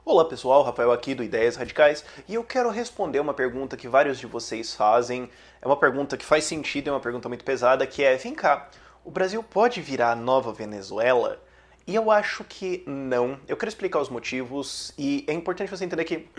Olá pessoal, Rafael aqui do Ideias Radicais e eu quero responder uma pergunta que vários de vocês fazem. É uma pergunta que faz sentido, é uma pergunta muito pesada, que é: vem cá, o Brasil pode virar a nova Venezuela? E eu acho que não. Eu quero explicar os motivos e é importante você entender que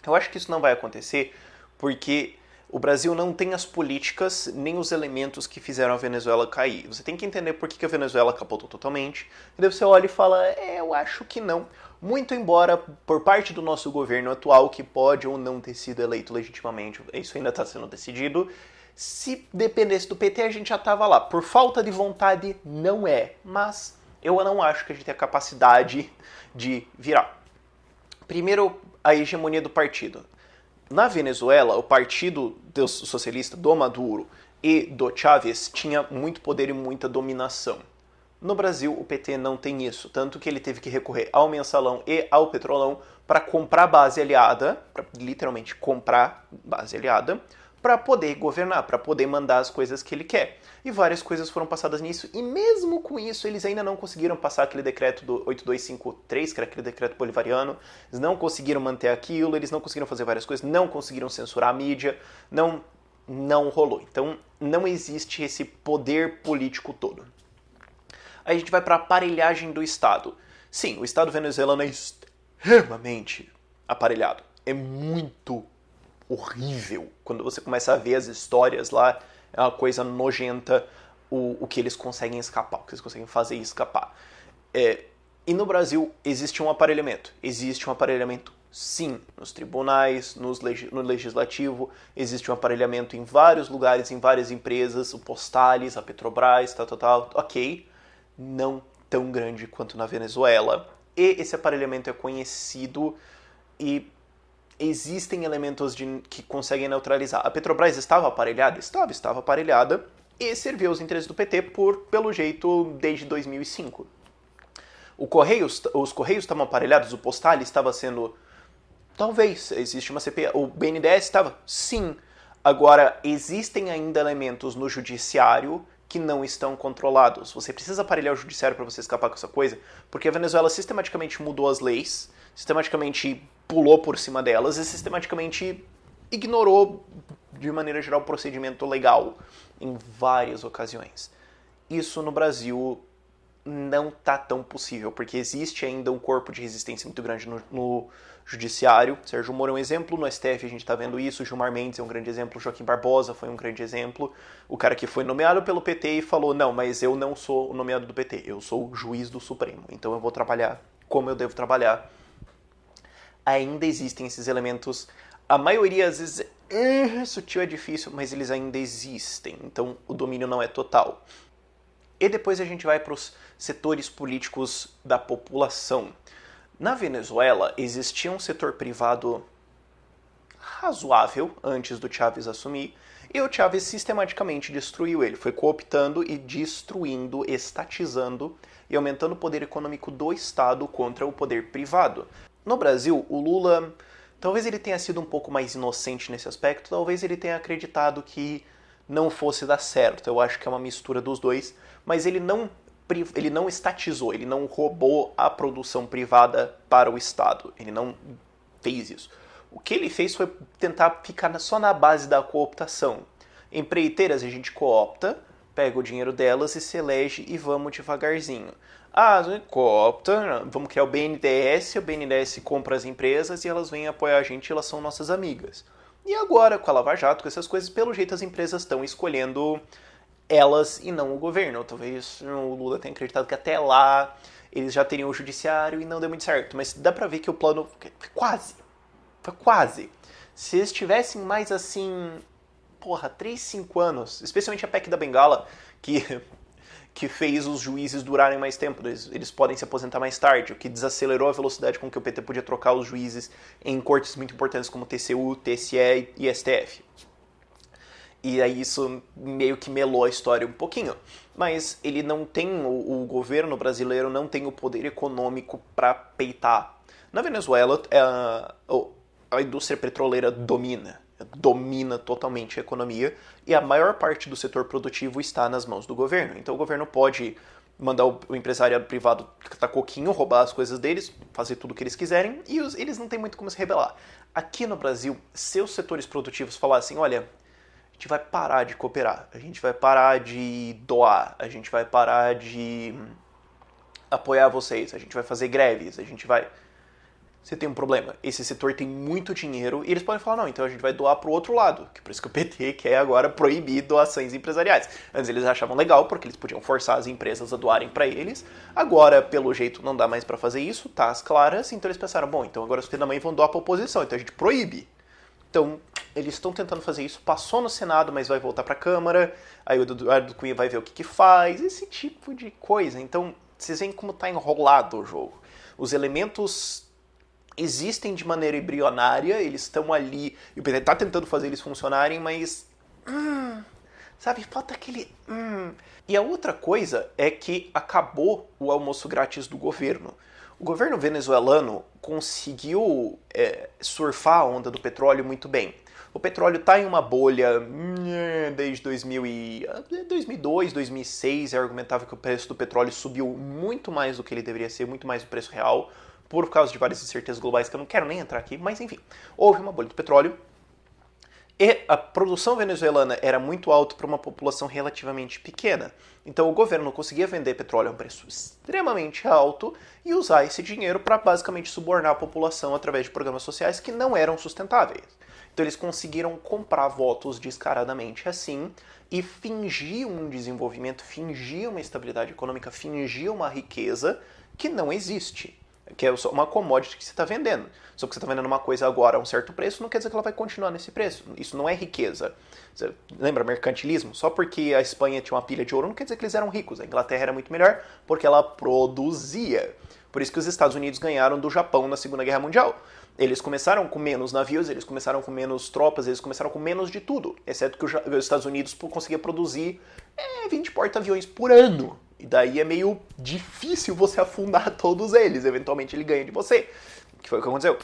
eu acho que isso não vai acontecer porque o Brasil não tem as políticas nem os elementos que fizeram a Venezuela cair. Você tem que entender por que a Venezuela capotou totalmente. E daí você olha e fala: eu acho que não. Muito embora, por parte do nosso governo atual, que pode ou não ter sido eleito legitimamente, isso ainda está sendo decidido, se dependesse do PT, a gente já estava lá. Por falta de vontade, não é. Mas eu não acho que a gente tem a capacidade de virar. Primeiro, a hegemonia do partido. Na Venezuela, o partido socialista do Maduro e do Chávez tinha muito poder e muita dominação. No Brasil, o PT não tem isso, tanto que ele teve que recorrer ao mensalão e ao petrolão para comprar base aliada, para literalmente comprar base aliada, para poder governar, para poder mandar as coisas que ele quer. E várias coisas foram passadas nisso, e mesmo com isso, eles ainda não conseguiram passar aquele decreto do 8253, que era aquele decreto bolivariano, eles não conseguiram manter aquilo, eles não conseguiram fazer várias coisas, não conseguiram censurar a mídia, não rolou. Então, não existe esse poder político todo. Aí a gente vai para a aparelhagem do Estado. Sim, o Estado venezuelano é extremamente aparelhado. É muito horrível. Quando você começa a ver as histórias lá, é uma coisa nojenta o que eles conseguem escapar, o que eles conseguem fazer escapar. E no Brasil existe um aparelhamento. Existe um aparelhamento, sim, nos tribunais, no legislativo. Existe um aparelhamento em vários lugares, em várias empresas, o Postales, a Petrobras, tal. Ok, não tão grande quanto na Venezuela. E esse aparelhamento é conhecido e existem elementos que conseguem neutralizar. A Petrobras estava aparelhada? Estava aparelhada e serviu os interesses do PT pelo jeito desde 2005. Os Correios estavam aparelhados, o Postal estava sendo... Talvez, existe uma CPI. O BNDES estava? Sim. Agora, existem ainda elementos no judiciário que não estão controlados. Você precisa aparelhar o judiciário para você escapar com essa coisa, porque a Venezuela sistematicamente mudou as leis, sistematicamente pulou por cima delas e sistematicamente ignorou, de maneira geral, o procedimento legal em várias ocasiões. Isso no Brasil não tá tão possível, porque existe ainda um corpo de resistência muito grande no judiciário. Sérgio Moro é um exemplo, no STF a gente está vendo isso, Gilmar Mendes é um grande exemplo, Joaquim Barbosa foi um grande exemplo, o cara que foi nomeado pelo PT e falou: não, mas eu não sou o nomeado do PT, eu sou o juiz do Supremo, então eu vou trabalhar como eu devo trabalhar. Ainda existem esses elementos, a maioria às vezes sutil, é difícil, mas eles ainda existem, então o domínio não é total. E depois a gente vai para os setores políticos da população. Na Venezuela existia um setor privado razoável antes do Chávez assumir, e o Chávez sistematicamente destruiu ele, foi cooptando e destruindo, estatizando e aumentando o poder econômico do Estado contra o poder privado. No Brasil, o Lula, talvez ele tenha sido um pouco mais inocente nesse aspecto, talvez ele tenha acreditado que não fosse dar certo. Eu acho que é uma mistura dos dois, mas ele não estatizou, ele não roubou a produção privada para o Estado. Ele não fez isso. O que ele fez foi tentar ficar só na base da cooptação. Empreiteiras a gente coopta, pega o dinheiro delas e se elege e vamos devagarzinho. Ah, coopta, vamos criar o BNDES compra as empresas e elas vêm apoiar a gente e elas são nossas amigas. E agora, com a Lava Jato, com essas coisas, pelo jeito as empresas estão escolhendo elas e não o governo. Talvez o Lula tenha acreditado que até lá eles já teriam o judiciário e não deu muito certo. Mas dá pra ver que o plano foi quase. Se eles tivessem mais assim, 3, 5 anos, especialmente a PEC da Bengala, que fez os juízes durarem mais tempo, eles podem se aposentar mais tarde, o que desacelerou a velocidade com que o PT podia trocar os juízes em cortes muito importantes como TCU, TSE e STF. E aí isso meio que melou a história um pouquinho. Mas ele não tem, o governo brasileiro não tem o poder econômico para peitar. Na Venezuela, a indústria petroleira domina totalmente a economia e a maior parte do setor produtivo está nas mãos do governo. Então o governo pode mandar o empresariado privado catar coquinho, roubar as coisas deles, fazer tudo o que eles quiserem, e eles não têm muito como se rebelar. Aqui no Brasil, se os setores produtivos falassem, olha, a gente vai parar de cooperar, a gente vai parar de doar, a gente vai parar de apoiar vocês, a gente vai fazer greves, a gente vai... Você tem um problema. Esse setor tem muito dinheiro e eles podem falar, não, então a gente vai doar pro outro lado. Que por isso que o PT quer agora proibir doações empresariais. Antes eles achavam legal porque eles podiam forçar as empresas a doarem para eles. Agora, pelo jeito, não dá mais para fazer isso, tá às claras. Então eles pensaram, bom, então agora os filhos da mãe vão doar pra oposição, então a gente proíbe. Então, eles estão tentando fazer isso. Passou no Senado, mas vai voltar pra Câmara. Aí o Eduardo Cunha vai ver o que faz. Esse tipo de coisa. Então, vocês veem como tá enrolado o jogo. Os elementos existem de maneira embrionária, eles estão ali, e o PT está tentando fazer eles funcionarem, mas... sabe, falta aquele... E a outra coisa é que acabou o almoço grátis do governo. O governo venezuelano conseguiu surfar a onda do petróleo muito bem. O petróleo está em uma bolha desde 2002, 2006, é argumentável que o preço do petróleo subiu muito mais do que ele deveria ser, muito mais do preço real, por causa de várias incertezas globais que eu não quero nem entrar aqui, mas enfim, houve uma bolha do petróleo e a produção venezuelana era muito alta para uma população relativamente pequena. Então o governo conseguia vender petróleo a um preço extremamente alto e usar esse dinheiro para basicamente subornar a população através de programas sociais que não eram sustentáveis. Então eles conseguiram comprar votos descaradamente assim e fingir um desenvolvimento, fingir uma estabilidade econômica, fingir uma riqueza que não existe. Que é uma commodity que você está vendendo. Só que você está vendendo uma coisa agora a um certo preço, não quer dizer que ela vai continuar nesse preço. Isso não é riqueza. Você lembra mercantilismo? Só porque a Espanha tinha uma pilha de ouro, não quer dizer que eles eram ricos. A Inglaterra era muito melhor porque ela produzia. Por isso que os Estados Unidos ganharam do Japão na Segunda Guerra Mundial. Eles começaram com menos navios, eles começaram com menos tropas, eles começaram com menos de tudo. Exceto que os Estados Unidos conseguia produzir 20 porta-aviões por ano. E daí é meio difícil você afundar todos eles. Eventualmente ele ganha de você. Que foi o que aconteceu.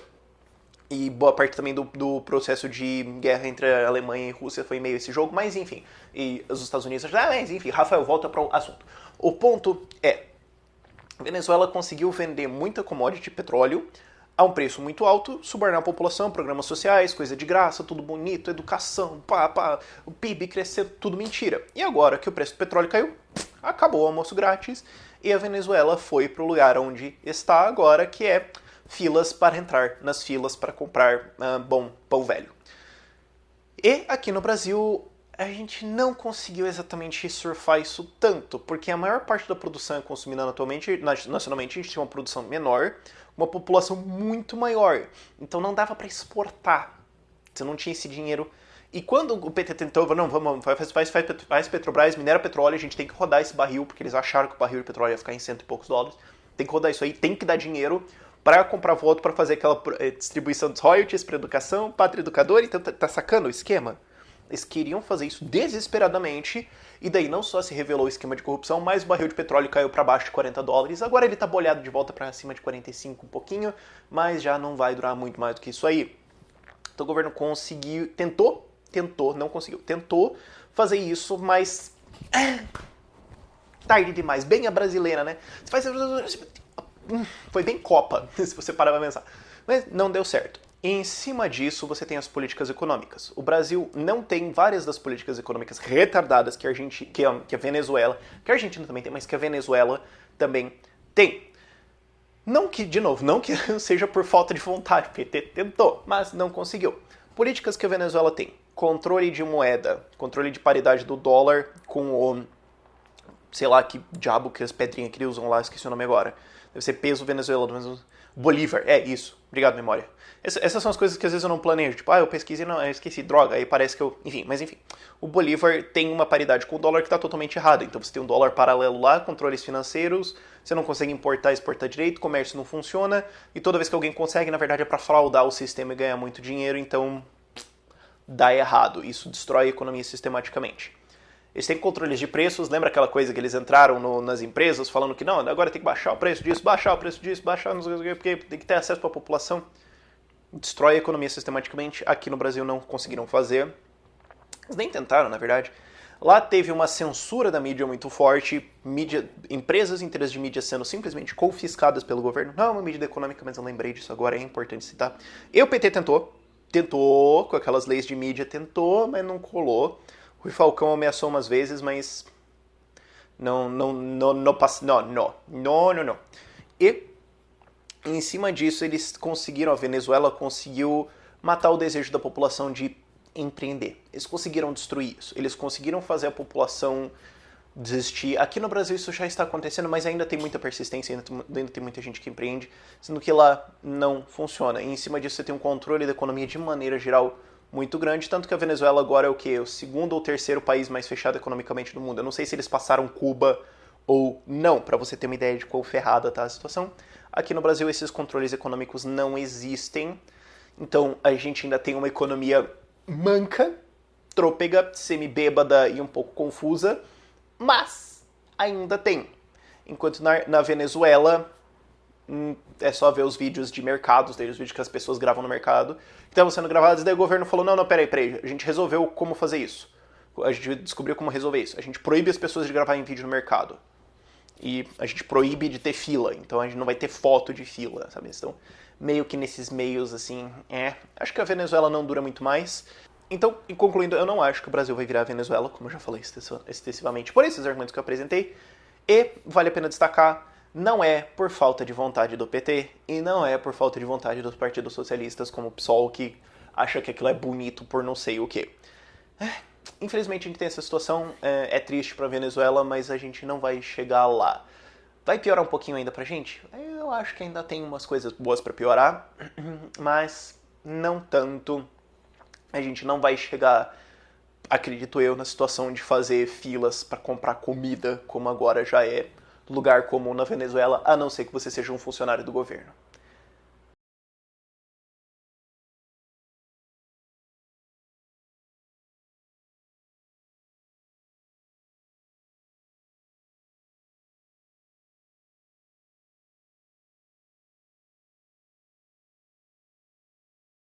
E boa parte também do processo de guerra entre a Alemanha e a Rússia foi meio esse jogo. Mas enfim. E os Estados Unidos... mas enfim, Rafael, volta para o assunto. O ponto é... a Venezuela conseguiu vender muita commodity de petróleo a um preço muito alto, subornar a população, programas sociais, coisa de graça, tudo bonito, educação, o PIB crescendo, tudo mentira. E agora que o preço do petróleo caiu, acabou o almoço grátis e a Venezuela foi para o lugar onde está agora, que é filas para entrar nas filas para comprar bom pão velho. E aqui no Brasil a gente não conseguiu exatamente surfar isso tanto, porque a maior parte da produção é consumida atualmente, nacionalmente a gente tinha uma produção menor, uma população muito maior, então não dava para exportar, você não tinha esse dinheiro. E quando o PT tentou, não, vamos, faz Petrobras, minera petróleo, a gente tem que rodar esse barril, porque eles acharam que o barril de petróleo ia ficar em cento e poucos dólares, tem que rodar isso aí, tem que dar dinheiro para comprar voto, para fazer aquela distribuição dos royalties para educação, pátria educadora, então tá sacando o esquema? Eles queriam fazer isso desesperadamente, e daí não só se revelou o esquema de corrupção, mas o barril de petróleo caiu para baixo de 40 dólares. Agora ele tá bolhado de volta para cima de 45 um pouquinho, mas já não vai durar muito mais do que isso aí. Então o governo conseguiu, tentou fazer isso, mas tarde demais, bem a brasileira, né? Foi bem Copa, se você parar pra pensar. Mas não deu certo. E em cima disso, você tem as políticas econômicas. O Brasil não tem várias das políticas econômicas retardadas que a Venezuela, que a Argentina também tem, mas que a Venezuela também tem. Não que, de novo, não que seja por falta de vontade, o PT tentou, mas não conseguiu. Políticas que a Venezuela tem. Controle de moeda, controle de paridade do dólar com o... sei lá que diabo que as pedrinhas que eles usam lá, esqueci o nome agora. Deve ser peso venezuelano, Bolívar, isso. Obrigado, memória. Essas são as coisas que às vezes eu não planejo. Tipo, eu pesquisei, não, eu esqueci, droga, aí parece que eu... Enfim. O Bolívar tem uma paridade com o dólar que está totalmente errada. Então você tem um dólar paralelo lá, controles financeiros, você não consegue importar e exportar direito, o comércio não funciona, e toda vez que alguém consegue, na verdade é para fraudar o sistema e ganhar muito dinheiro, então dá errado. Isso destrói a economia sistematicamente. Eles têm controles de preços, lembra aquela coisa que eles entraram nas empresas falando que não, agora tem que baixar o preço disso, baixar não sei o que, porque tem que ter acesso para a população. Destrói a economia sistematicamente. Aqui no Brasil não conseguiram fazer. Eles nem tentaram, na verdade. Lá teve uma censura da mídia muito forte, empresas inteiras de mídia sendo simplesmente confiscadas pelo governo. Não é uma medida econômica, mas eu lembrei disso agora, é importante citar. E o PT tentou com aquelas leis de mídia, tentou, mas não colou. Rui Falcão ameaçou umas vezes, mas não. E em cima disso, eles conseguiram, a Venezuela conseguiu matar o desejo da população de empreender. Eles conseguiram destruir isso. Eles conseguiram fazer a população desistir. Aqui no Brasil isso já está acontecendo, mas ainda tem muita persistência, ainda tem muita gente que empreende, sendo que lá não funciona. E em cima disso você tem um controle da economia de maneira geral muito grande, tanto que a Venezuela agora é o quê? O segundo ou terceiro país mais fechado economicamente do mundo. Eu não sei se eles passaram Cuba ou não, para você ter uma ideia de quão ferrada está a situação. Aqui no Brasil esses controles econômicos não existem, então a gente ainda tem uma economia manca, trôpega, semi-bêbada e um pouco confusa, mas ainda tem. Enquanto na Venezuela é só ver os vídeos de mercados, os vídeos que as pessoas gravam no mercado, que estavam sendo gravados, e daí o governo falou, não, peraí, a gente resolveu como fazer isso. A gente descobriu como resolver isso. A gente proíbe as pessoas de gravar em vídeo no mercado. E a gente proíbe de ter fila, então a gente não vai ter foto de fila, sabe? Então, meio que nesses meios, assim, acho que a Venezuela não dura muito mais. Então, e concluindo, eu não acho que o Brasil vai virar a Venezuela, como eu já falei extensivamente por esses argumentos que eu apresentei. E, vale a pena destacar, não é por falta de vontade do PT e não é por falta de vontade dos partidos socialistas, como o PSOL, que acha que aquilo é bonito por não sei o quê. Infelizmente a gente tem essa situação, é triste pra Venezuela, mas a gente não vai chegar lá. Vai piorar um pouquinho ainda pra gente? Eu acho que ainda tem umas coisas boas pra piorar, mas não tanto. A gente não vai chegar, acredito eu, na situação de fazer filas pra comprar comida, como agora já é lugar comum na Venezuela, a não ser que você seja um funcionário do governo.